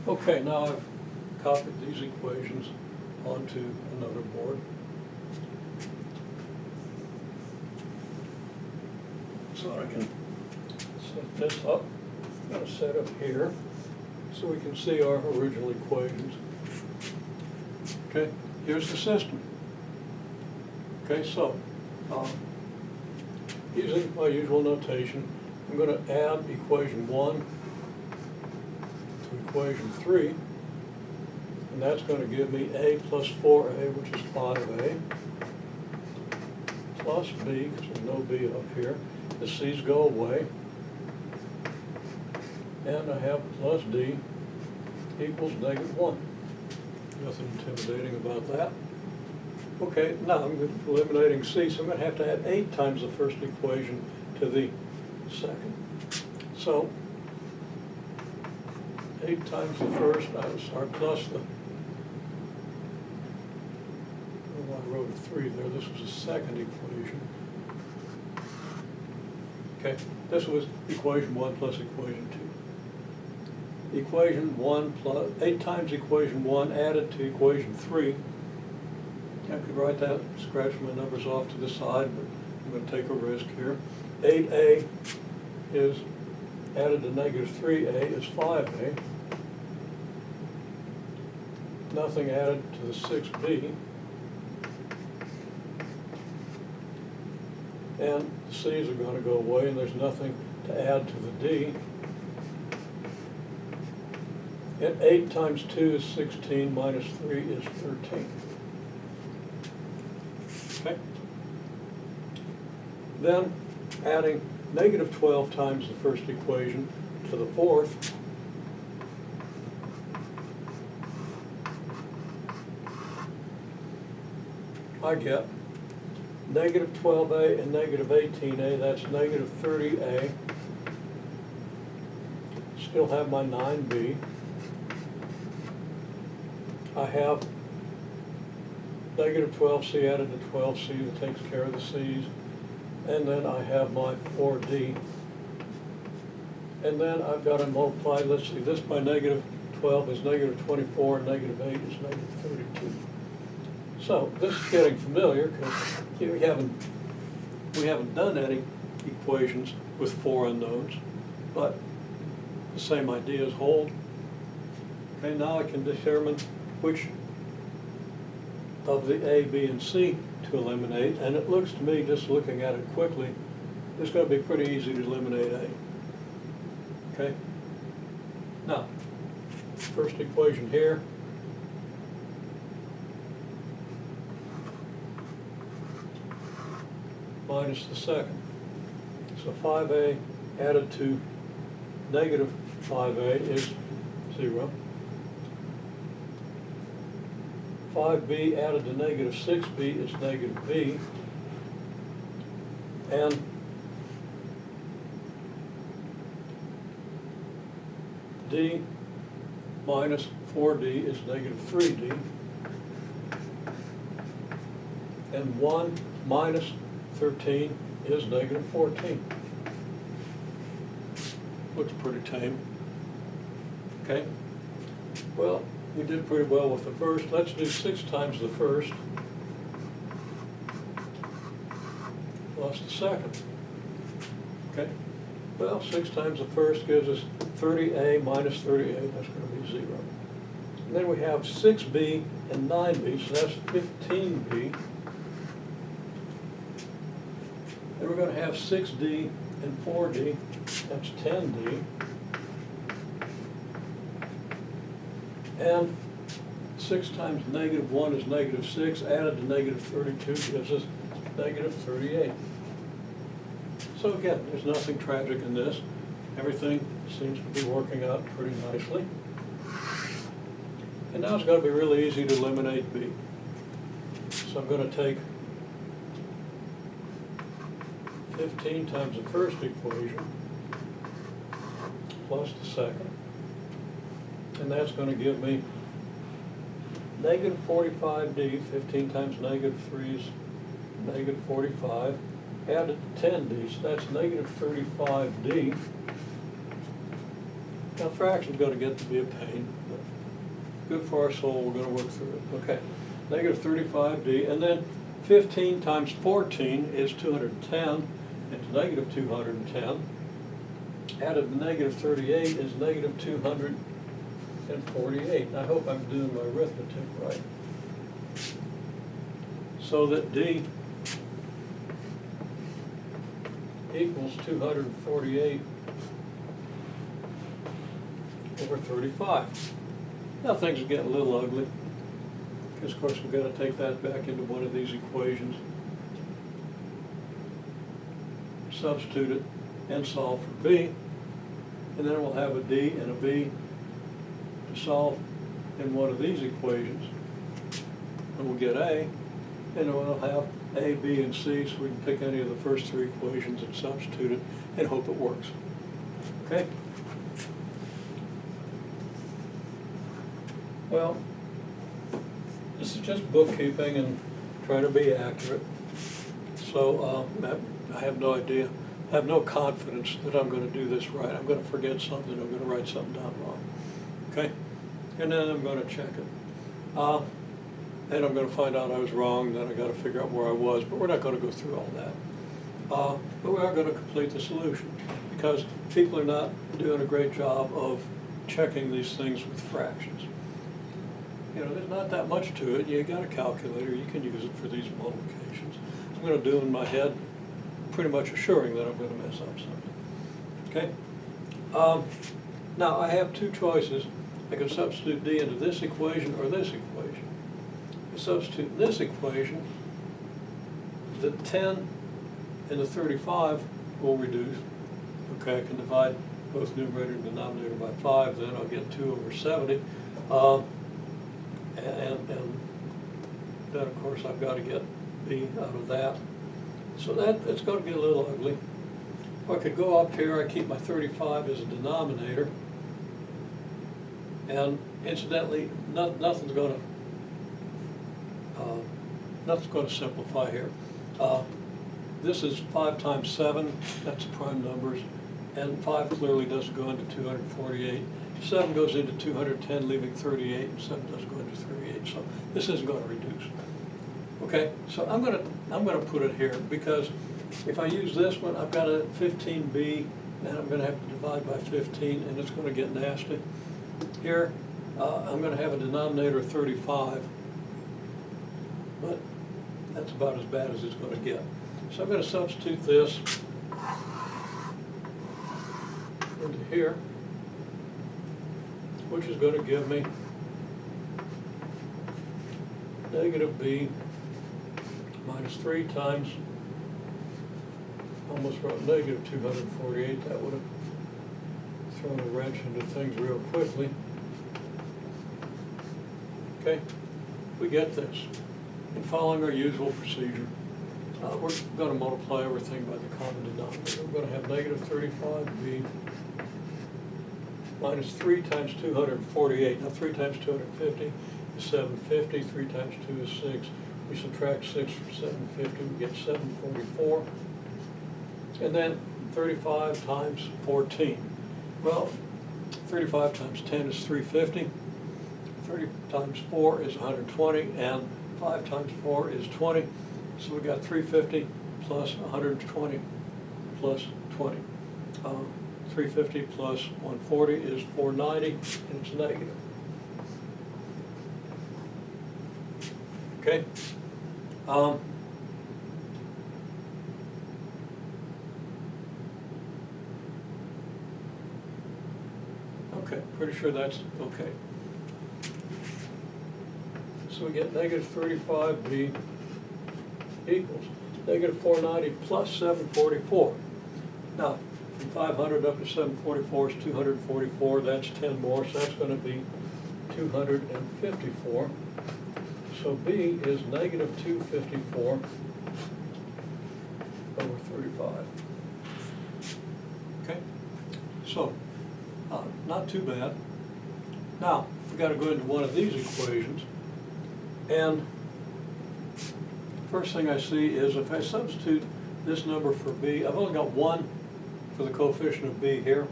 Okay, now I've copied these equations onto another board. So I can set this up. I'm going to set up here so we can see our original equations. Okay, here's the system. Okay, so using my usual notation, I'm going to add equation 1 to equation 3, and that's going to give me a plus 4a, which is 5a, plus b, because there's no b up here. The c's go away, and I have plus d equals -1. Nothing intimidating about that. Okay, now I'm eliminating c, so I'm going to have to add 8 times the first equation to the second. So 8 times the first, plus the, well, I wrote a 3 there, this was the second equation. Okay, this was equation 1 plus equation 2. Equation 1 plus, 8 times equation 1 added to equation 3. I could write that, scratch my numbers off to the side, but I'm going to take a risk here. 8a is added to -3a is 5a. Nothing added to the 6b. And the c's are going to go away, and there's nothing to add to the d. And 8 times 2 is 16, minus 3 is 13. Okay? Then adding -12 times the first equation to the fourth, I get -12a and -18a, that's -30a. Still have my 9b. I have -12c added to 12c that takes care of the c's. And then I have my 4d. And then I've got to multiply, let's see, this by -12 is -24, and -8 is -32. So this is getting familiar because we haven't done any equations with 4 unknowns, but the same ideas hold. Okay, now I can determine which of the A, B, and C to eliminate, and it looks to me, just looking at it quickly, it's going to be pretty easy to eliminate A. Okay? Now, first equation here. Minus the second. So 5a added to -5a is 0. 5b added to -6b is -b. And d minus 4d is -3d. And 1 minus 13 is -14. Looks pretty tame. Okay? Well, we did pretty well with the first. Let's do 6 times the first plus the second. Okay? Well, 6 times the first gives us 30a minus 38. That's going to be 0. And then we have 6b and 9b, so that's 15b. Then we're going to have 6d and 4d, that's 10d. And 6 times -1 is -6, added to -32 gives us -38. So again, there's nothing tragic in this. Everything seems to be working out pretty nicely. And now it's going to be really easy to eliminate b. So I'm going to take 15 times the first equation plus the second, and that's going to give me -45d. 15 times -3 is -45, added to 10d, so that's -35d. Now fraction's gonna get to be a pain, but good for our soul, we're gonna work through it. Okay, negative 35D, and then 15 times 14 is 210, it's negative 210. Added to negative 38 is negative 248. I hope I'm doing my arithmetic right. So that D equals 248 over 35. Now things are getting a little ugly, because of course we've got to take that back into one of these equations, substitute it, and solve for B, and then we'll have a D and a B to solve in one of these equations, and we'll get A, and then we'll have A, B, and C, so we can pick any of the first three equations and substitute it and hope it works. Okay? Well, this is just bookkeeping and trying to be accurate. So I have no idea, I have no confidence that I'm going to do this right. I'm going to forget something, I'm going to write something down wrong. Okay? And then I'm going to check it. And I'm going to find out I was wrong, then I got to figure out where I was, but we're not going to go through all that. But we are going to complete the solution, because people are not doing a great job of checking these things with fractions. You know, there's not that much to it. You got a calculator, you can use it for these multiplications. I'm going to do in my head, pretty much assuring that I'm going to mess up something. Okay? Now I have two choices. I can substitute D into this equation or this equation. I substitute in this equation, the 10 and the 35 will reduce. Okay, I can divide both numerator and denominator by 5, then I'll get 2 over 70. And then of course I've got to get B out of that. So it's going to get a little ugly. I could go up here, I keep my 35 as a denominator, and incidentally, nothing's going to simplify here. This is 5 times 7, that's prime numbers, and 5 clearly doesn't go into 248. 7 goes into 210, leaving 38, and 7 doesn't go into 38, so this isn't going to reduce. Okay, so I'm going to put it here, because if I use this one, I've got a 15b, and I'm going to have to divide by 15, and it's going to get nasty. Here, I'm going to have a denominator of 35, but that's about as bad as it's going to get. So I'm going to substitute this into here, which is going to give me negative b minus 3 times, almost wrote negative 248. That would have thrown a wrench into things real quickly. Okay, we get this. And following our usual procedure, we're going to multiply everything by the common denominator. We're going to have negative 35b minus 3 times 248. Now 3 times 250 is 750. 3 times 2 is 6. We subtract 6 from 750, we get 744. And then 35 times 14. Well, 35 times 10 is 350. 30 times 4 is 120, and 5 times 4 is 20. So we got 350 plus 120 plus 20. 350 plus 140 is 490, and it's negative. Okay? Okay, pretty sure that's okay. So we get negative 35b equals negative 490 plus 744. Now, from 500 up to 744 is 244. That's 10 more, so that's going to be 254. So B is negative 254 over 35. Okay? So, not too bad. Now, we've got to go into one of these equations. And first thing I see is if I substitute this number for B, I've only got 1 for the coefficient of B here,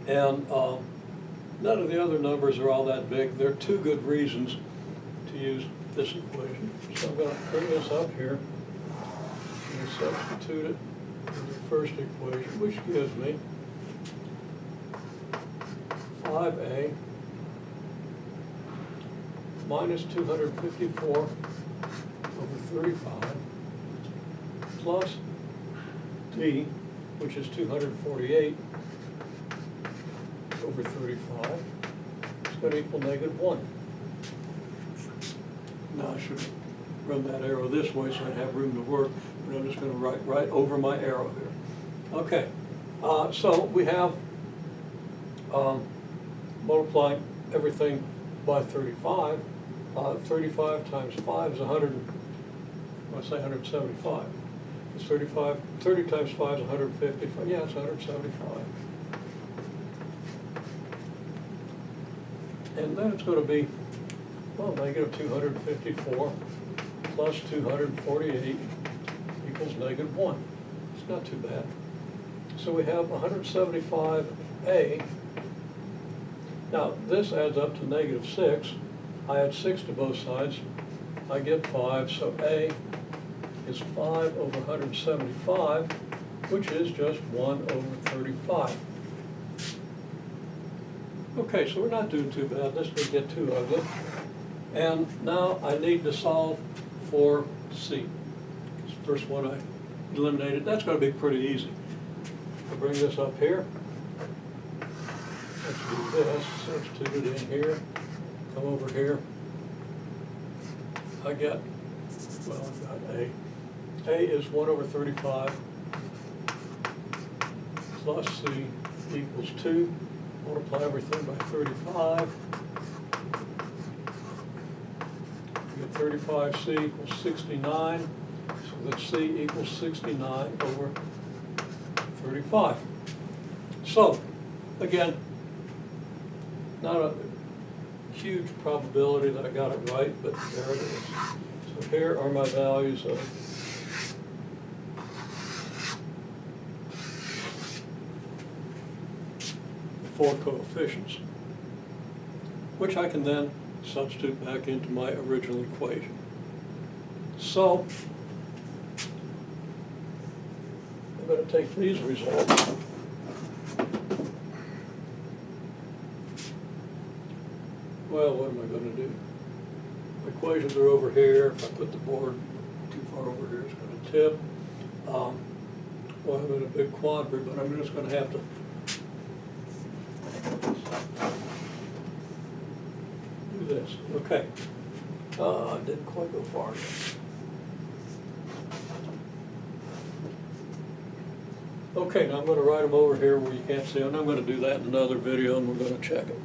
And none of the other numbers are all that big. There are two good reasons to use this equation. So I'm going to bring this up here and substitute it in the first equation, which gives me 5a minus 254 over 35 plus d, which is 248 over 35, is going to equal -1. Now I should run that arrow this way so I'd have room to work, but I'm just going to write right over my arrow here. Okay, so we have multiplying everything by 35. 35 times 5 is 175. It's 30 times 5 is 150. Yeah, it's 175. And then it's going to be, well, negative 254 plus 248 equals -1. It's not too bad. So we have 175a. Now, this adds up to -6. I add 6 to both sides. I get 5, so a is 5 over 175, which is just 1 over 35. Okay, so we're not doing too bad. This didn't get too ugly. And now I need to solve for c. It's the first one I eliminated. That's going to be pretty easy. I'll bring this up here. Let's do this. Substitute it in here. Come over here. I got, well, I've got a. A is 1 over 35 plus c equals 2. Multiply everything by 35. You get 35c equals 69. So that c equals 69 over 35. So, again, not a huge probability that I got it right, but there it is. So here are my values of the 4 coefficients, which I can then substitute back into my original equation. So I'm going to take these results well, what am I going to do? My equations are over here. If I put the board too far over here, it's going to tip. Well, I'm in a big quadri, but I'm just going to have to do this. Okay. I didn't quite go far enough. Okay, now I'm going to write them over here where you can't see them. I'm going to do that in another video, and we're going to check it.